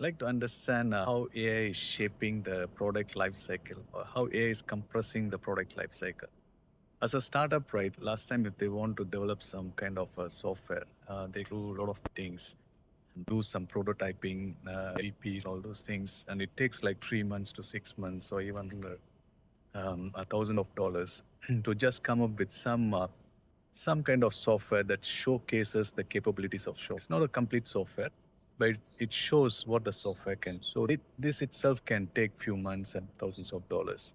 Like to understand how AI is shaping the product life cycle or how AI is compressing the product life cycle. As a startup, right, last time if they want to develop some kind of software, they do a lot of things, do some prototyping, EPs, all those things, and it takes like 3 months to 6 months or even $1,000 to just come up with some kind of software that showcases the capabilities of show. It's not a complete software, but it shows what the software can. So this itself can take few months and thousands of dollars.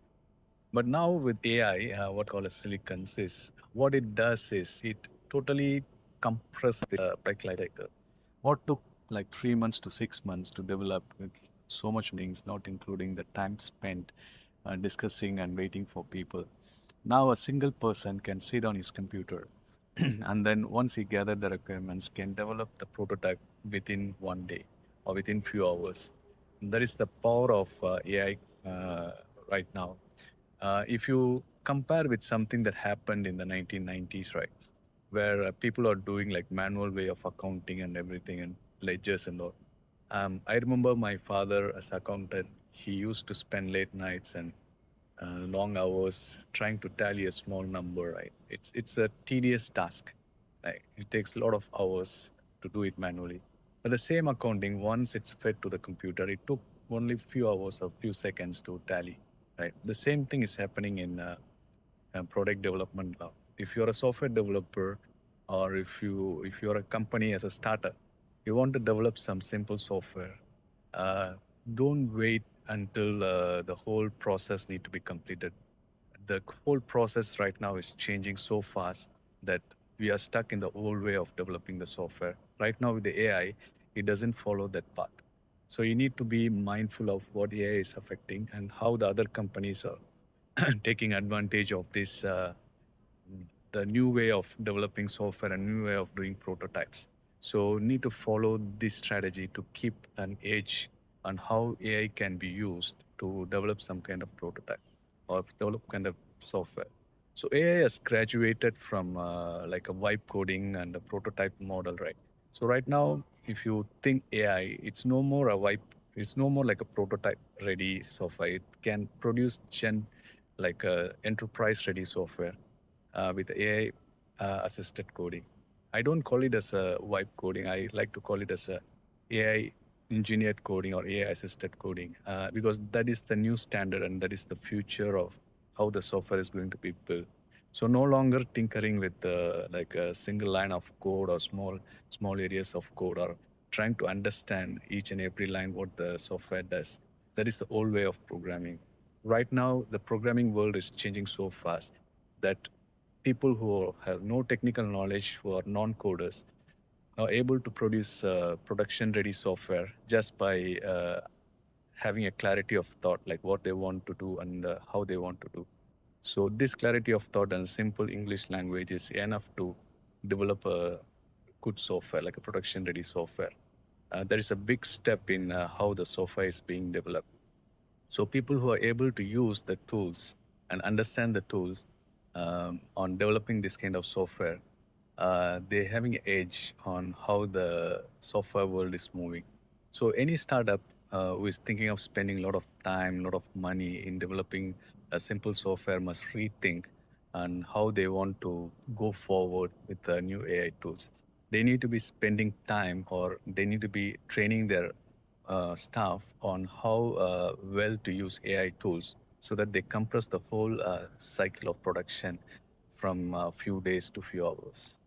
But now with AI, what called as silicons is what it does is it totally compresses the product life cycle. What took like 3 months to 6 months to develop with so much things, not including the time spent discussing and waiting for people. Now a single person can sit on his computer and then once he gathered the requirements can develop the prototype within one day or within few hours. That is the power of AI right now. If you compare with something that happened in the 1990s, right, where people are doing like manual way of accounting and everything and ledgers and all. I remember my father as accountant. He used to spend late nights and long hours trying to tally a small number. Right, it's a tedious task. Right, it takes a lot of hours to do it manually. But the same accounting, once it's fed to the computer, it took only few hours or few seconds to tally. Right, the same thing is happening in product development now. If you're a software developer, or if you're a company as a startup, you want to develop some simple software. Uh, don't wait until the whole process need to be completed. The whole process right now is changing so fast that we are stuck in the old way of developing the software. Right now with the AI, it doesn't follow that path. So you need to be mindful of what AI is affecting and how the other companies are taking advantage of this the new way of developing software and new way of doing prototypes. So need to follow this strategy to keep an edge on how AI can be used to develop some kind of prototype or develop kind of software. So AI has graduated from like a vibe coding and a prototype model, right? So right now, if you think AI, it's no more a vibe, it's no more like a prototype ready software. It can produce like a enterprise ready software with AI assisted coding. I don't call it as a vibe coding. I like to call it as a AI engineered coding or AI assisted coding because that is the new standard and that is the future of how the software is going to be built. So no longer tinkering with like a single line of code or small areas of code or trying to understand each and every line what the software does. That is the old way of programming. Right now, the programming world is changing so fast that people who have no technical knowledge, who are non-coders, are able to produce production-ready software just by having a clarity of thought, like what they want to do and how they want to do. So this clarity of thought and simple English language is enough to develop a good software, like a production-ready software. There is a big step in how the software is being developed. So people who are able to use the tools and understand the tools on developing this kind of software, they're having an edge on how the software world is moving. So any startup who is thinking of spending a lot of time, a lot of money in developing a simple software must rethink on how they want to go forward with the new AI tools. They need to be spending time or they need to be training their staff on how well to use AI tools so that they compress the whole cycle of production from a few days to few hours.